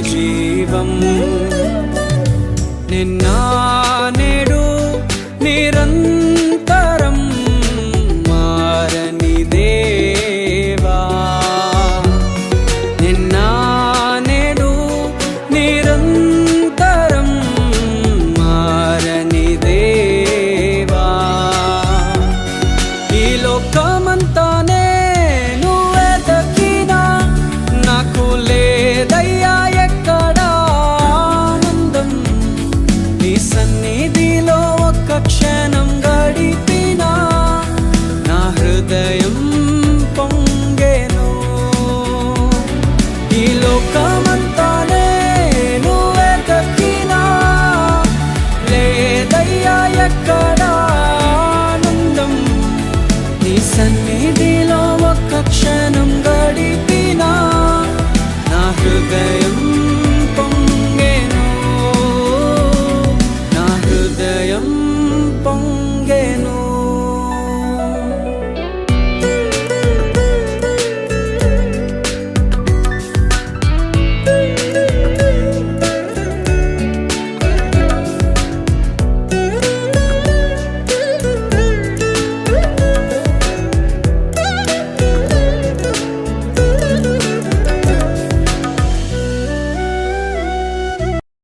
జీవం నిన్న నేడు నిరంతరం మారని దేవా నిన్న నేడు నిరంతరం మారని దేవా ఈ లోకమంతానే నువ్వే దక్కినా నాకు లేదయ్యా ఎక్కడా ఆనందం నీ సన్నిధిలో ఒక్క క్షణం గడిపినా నా హృదయం పొంగెను ఈ లోకమంతానే నువ్వే దక్కినా లేదయ్యా ఎక్కడా ఆనందం నీ సన్నిధిలో ఒక్క క్షణం గడిపినా నా హృదయం